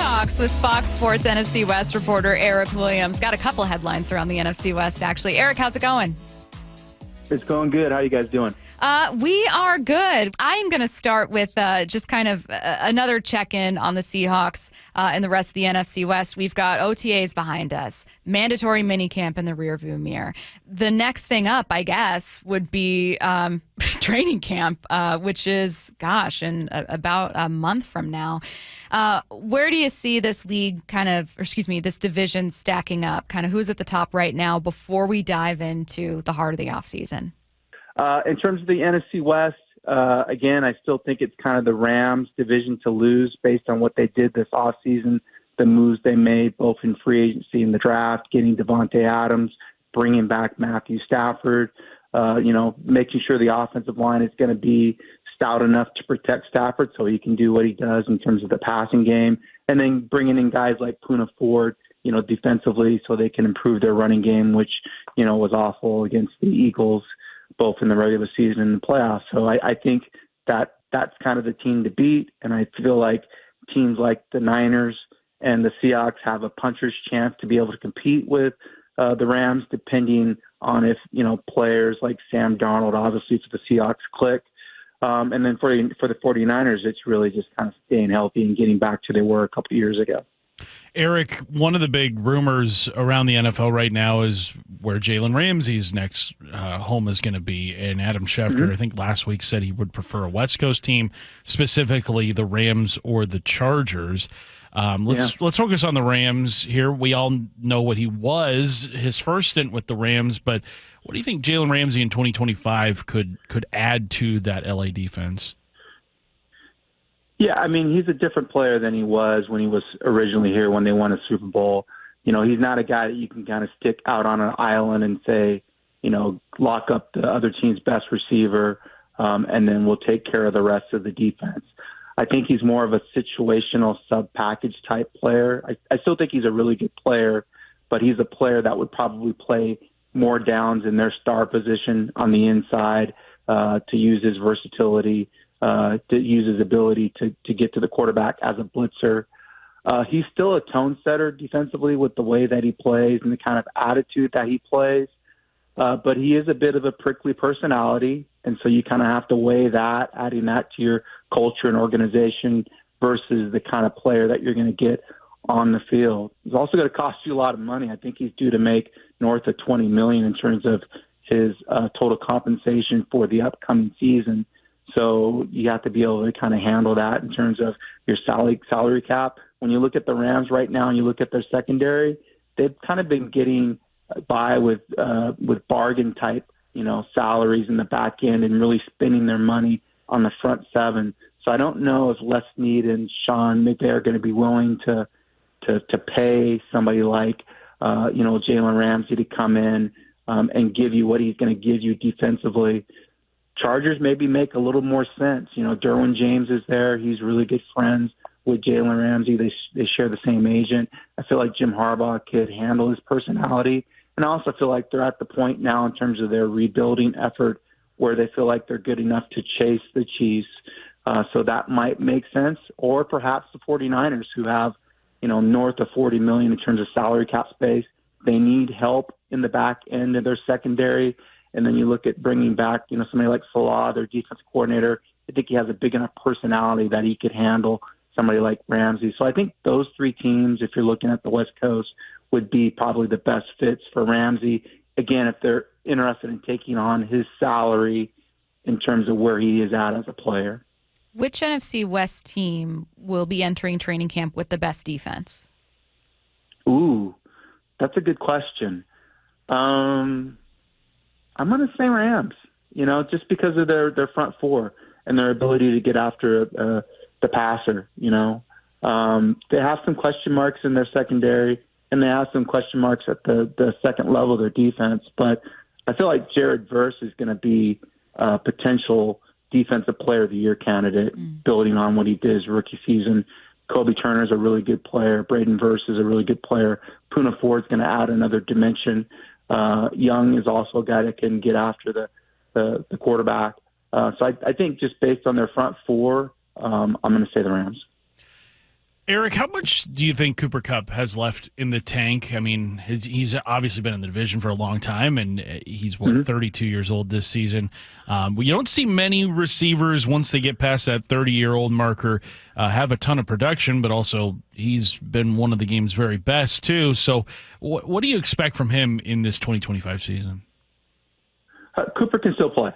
Seahawks with Fox Sports NFC West reporter Eric Williams. Got a couple headlines around the NFC West, actually. Eric, how's it going? It's going good. How are you guys doing? We are good. I am going to start with just kind of another check-in on the Seahawks and the rest of the NFC West. We've got OTAs behind us, mandatory minicamp in the rearview mirror. The next thing up, I guess, would be training camp, which is, in about a month from now. Where do you see this league this division stacking up? Kind of who's at the top right now before we dive into the heart of the offseason? In terms of the NFC West, again, I still think it's kind of the Rams division to lose based on what they did this offseason, the moves they made both in free agency and the draft, getting Devontae Adams, bringing back Matthew Stafford, making sure the offensive line is going to be stout enough to protect Stafford so he can do what he does in terms of the passing game, and then bringing in guys like Poona Ford, defensively so they can improve their running game, which, was awful against the Eagles, both in the regular season and the playoffs. So I think that's kind of the team to beat. And I feel like teams like the Niners and the Seahawks have a puncher's chance to be able to compete with the Rams, depending on if, players like Sam Darnold, obviously for the Seahawks, click. And then for the 49ers, it's really just kind of staying healthy and getting back to where they were a couple of years ago. Eric, one of the big rumors around the NFL right now is where Jalen Ramsey's next home is going to be. And Adam Schefter, I think last week, said he would prefer a West Coast team, specifically the Rams or the Chargers. Let's focus on the Rams here. We all know what he was, his first stint with the Rams, but what do you think Jalen Ramsey in 2025 could add to that LA defense? Yeah, I mean, he's a different player than he was when he was originally here when they won a Super Bowl. He's not a guy that you can kind of stick out on an island and say, lock up the other team's best receiver, and then we'll take care of the rest of the defense. I think he's more of a situational sub-package type player. I still think he's a really good player, but he's a player that would probably play more downs in their star position on the inside to use his versatility, to use his ability to get to the quarterback as a blitzer. He's still a tone setter defensively with the way that he plays and the kind of attitude that he plays. But he is a bit of a prickly personality, and so you kind of have to weigh that, adding that to your culture and organization versus the kind of player that you're going to get on the field. It's also going to cost you a lot of money. I think he's due to make north of $20 million in terms of his total compensation for the upcoming season. So you have to be able to kind of handle that in terms of your salary cap. When you look at the Rams right now and you look at their secondary, they've kind of been getting by with bargain type, salaries in the back end and really spending their money on the front seven. So I don't know if Les Snead and Sean McVay are going to be willing to pay somebody like Jalen Ramsey to come in and give you what he's going to give you defensively. Chargers maybe make a little more sense. Derwin James is there. He's really good friends with Jalen Ramsey. They share the same agent. I feel like Jim Harbaugh could handle his personality. And I also feel like they're at the point now in terms of their rebuilding effort where they feel like they're good enough to chase the Chiefs. So that might make sense. Or perhaps the 49ers who have, north of $40 million in terms of salary cap space. They need help in the back end of their secondary. And then you look at bringing back, somebody like Salah, their defense coordinator. I think he has a big enough personality that he could handle somebody like Ramsey. So I think those three teams, if you're looking at the West Coast, would be probably the best fits for Ramsey. Again, if they're interested in taking on his salary in terms of where he is at as a player. Which NFC West team will be entering training camp with the best defense? Ooh, that's a good question. I'm going to say Rams, just because of their front four and their ability to get after the passer, They have some question marks in their secondary, and they have some question marks at the second level of their defense. But I feel like Jared Verse is going to be a potential defensive player of the year candidate, building on what he did his rookie season. Kobe Turner is a really good player. Braden Verse is a really good player. Poona Ford's going to add another dimension. Young is also a guy that can get after the quarterback. So I think just based on their front four, I'm going to say the Rams. Eric, how much do you think Cooper Kupp has left in the tank? I mean, he's obviously been in the division for a long time, and he's, 32 years old this season. You don't see many receivers, once they get past that 30-year-old marker, have a ton of production, but also he's been one of the game's very best, too. So what do you expect from him in this 2025 season? Cooper can still play.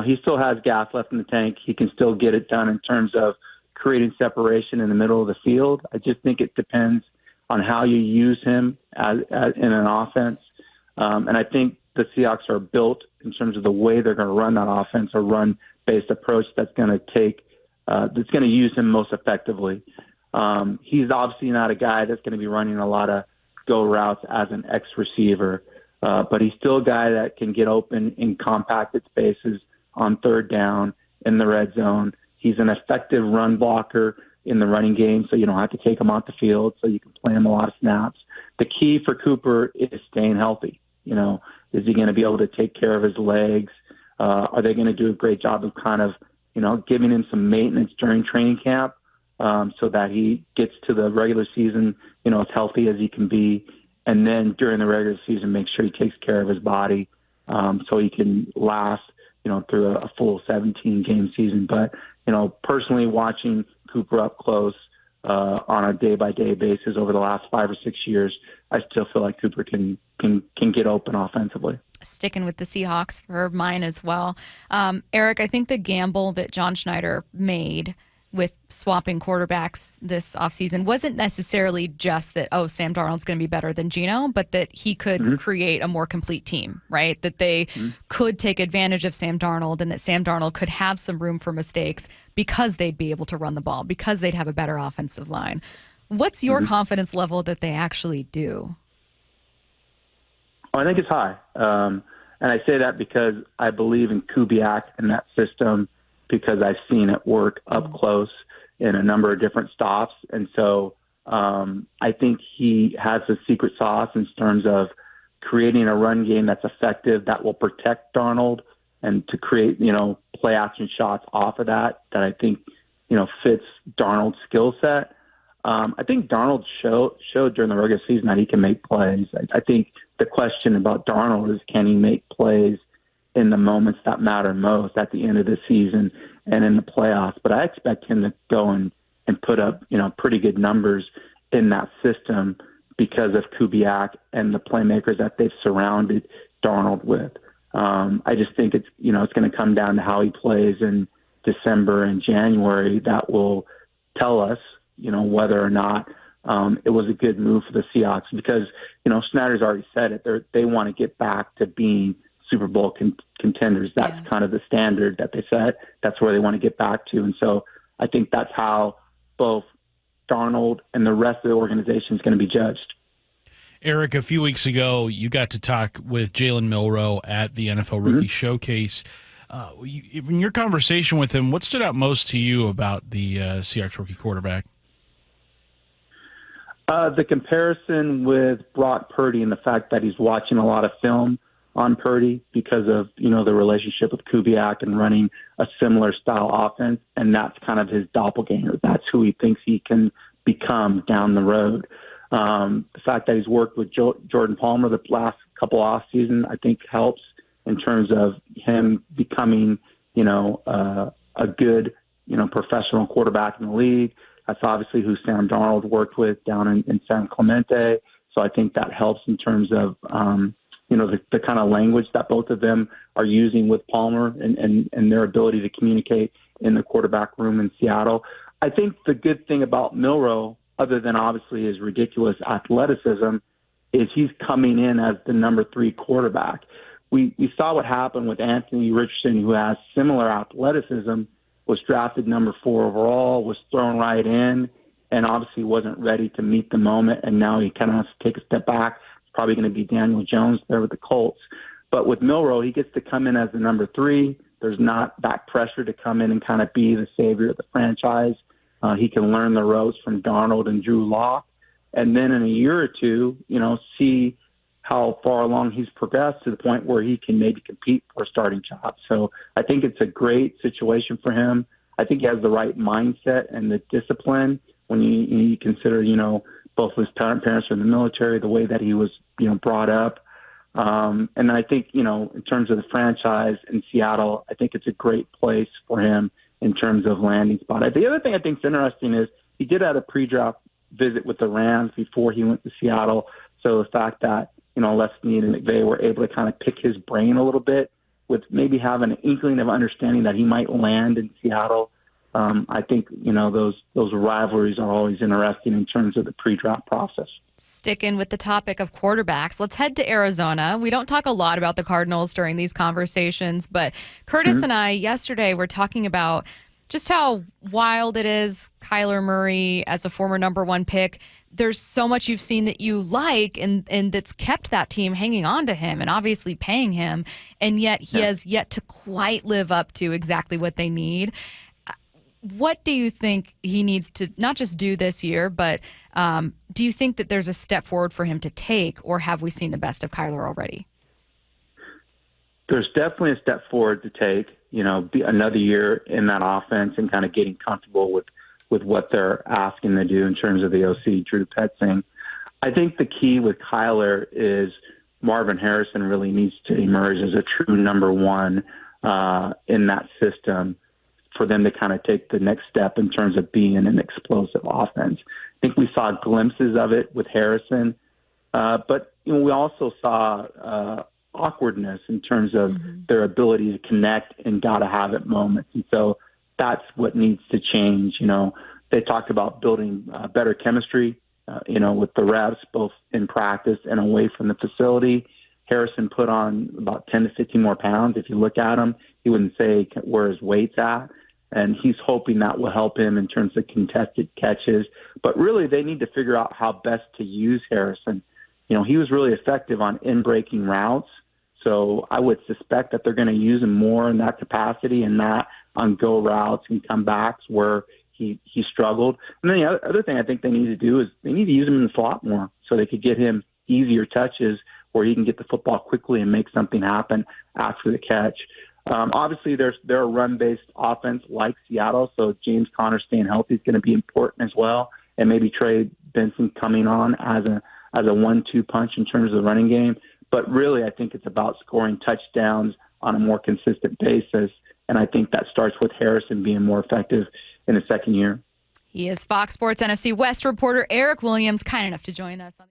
He still has gas left in the tank. He can still get it done in terms of creating separation in the middle of the field. I just think it depends on how you use him in an offense. And I think the Seahawks are built in terms of the way they're going to run that offense, a run-based approach that's going to use him most effectively. He's obviously not a guy that's going to be running a lot of go routes as an X-receiver, but he's still a guy that can get open in compacted spaces on third down in the red zone. He's an effective run blocker in the running game, so you don't have to take him off the field, so you can play him a lot of snaps. The key for Cooper is staying healthy. Is he going to be able to take care of his legs? Are they going to do a great job of kind of, giving him some maintenance during training camp so that he gets to the regular season, as healthy as he can be, and then during the regular season make sure he takes care of his body so he can last, through a full 17-game season. But personally watching Cooper up close on a day-by-day basis over the last 5 or 6 years, I still feel like Cooper can get open offensively. Sticking with the Seahawks for mine as well. Eric, I think the gamble that John Schneider made with swapping quarterbacks this offseason wasn't necessarily just that, Sam Darnold's going to be better than Geno, but that he could create a more complete team, right? That they could take advantage of Sam Darnold and that Sam Darnold could have some room for mistakes because they'd be able to run the ball, because they'd have a better offensive line. What's your confidence level that they actually do? I think it's high. And I say that because I believe in Kubiak and that system, because I've seen it work up close in a number of different stops. And so I think he has the secret sauce in terms of creating a run game that's effective, that will protect Darnold, and to create, play action shots off of that I think, fits Darnold's skill set. I think Darnold showed during the regular season that he can make plays. I think the question about Darnold is, can he make plays in the moments that matter most at the end of the season and in the playoffs? But I expect him to go and put up, pretty good numbers in that system because of Kubiak and the playmakers that they've surrounded Darnold with. I just think it's going to come down to how he plays in December and January. That will tell us, whether or not it was a good move for the Seahawks, because, Schneider's already said it. They want to get back to being Super Bowl contenders. That's kind of the standard that they set. That's where they want to get back to. And so I think that's how both Darnold and the rest of the organization is going to be judged. Eric, a few weeks ago, you got to talk with Jalen Milroe at the NFL Rookie Showcase. In your conversation with him, what stood out most to you about the Seahawks rookie quarterback? The comparison with Brock Purdy and the fact that he's watching a lot of film on Purdy because of, the relationship with Kubiak and running a similar style offense. And that's kind of his doppelganger. That's who he thinks he can become down the road. The fact that he's worked with Jordan Palmer the last couple off season, I think helps in terms of him becoming, a good, professional quarterback in the league. That's obviously who Sam Darnold worked with down in San Clemente. So I think that helps in terms of, the kind of language that both of them are using with Palmer and their ability to communicate in the quarterback room in Seattle. I think the good thing about Milroe, other than obviously his ridiculous athleticism, is he's coming in as the number 3 quarterback. We saw what happened with Anthony Richardson, who has similar athleticism, was drafted number 4 overall, was thrown right in, and obviously wasn't ready to meet the moment, and now he kind of has to take a step back. It's probably going to be Daniel Jones there with the Colts. But with Milroe, he gets to come in as the number 3. There's not that pressure to come in and kind of be the savior of the franchise. He can learn the ropes from Darnold and Drew Lock, and then in a year or two, see how far along he's progressed to the point where he can maybe compete for a starting job. So I think it's a great situation for him. I think he has the right mindset and the discipline when you consider, both his parents are in the military, the way that he was, brought up. And I think, in terms of the franchise in Seattle, I think it's a great place for him in terms of landing spot. The other thing I think is interesting is he did have a pre-draft visit with the Rams before he went to Seattle. So the fact that, Les Snead and McVay were able to kind of pick his brain a little bit with maybe having an inkling of understanding that he might land in Seattle. I think, those rivalries are always interesting in terms of the pre-draft process. Sticking with the topic of quarterbacks, let's head to Arizona. We don't talk a lot about the Cardinals during these conversations, but Curtis and I yesterday were talking about just how wild it is. Kyler Murray as a former number one pick. There's so much you've seen that you like and that's kept that team hanging on to him and obviously paying him, and yet he has yet to quite live up to exactly what they need. What do you think he needs to not just do this year, but do you think that there's a step forward for him to take, or have we seen the best of Kyler already? There's definitely a step forward to take, be another year in that offense and kind of getting comfortable with what they're asking to do in terms of the OC, Drew Petzing. I think the key with Kyler is Marvin Harrison really needs to emerge as a true number one in that system for them to kind of take the next step in terms of being an explosive offense. I think we saw glimpses of it with Harrison, but we also saw awkwardness in terms of their ability to connect and gotta have it moments. And so that's what needs to change. They talked about building better chemistry, with the reps, both in practice and away from the facility. Harrison put on about 10 to 15 more pounds. If you look at him, he wouldn't say where his weight's at. And he's hoping that will help him in terms of contested catches. But really, they need to figure out how best to use Harrison. He was really effective on in-breaking routes. So I would suspect that they're going to use him more in that capacity and not on go routes and comebacks where he struggled. And then the other thing I think they need to do is they need to use him in the slot more so they could get him easier touches where he can get the football quickly and make something happen after the catch. Obviously, they're a run-based offense like Seattle, so James Conner staying healthy is going to be important as well, and maybe Trey Benson coming on as a 1-2 punch in terms of the running game. But really, I think it's about scoring touchdowns on a more consistent basis, and I think that starts with Harrison being more effective in his second year. He is Fox Sports NFC West reporter Eric Williams, kind enough to join us on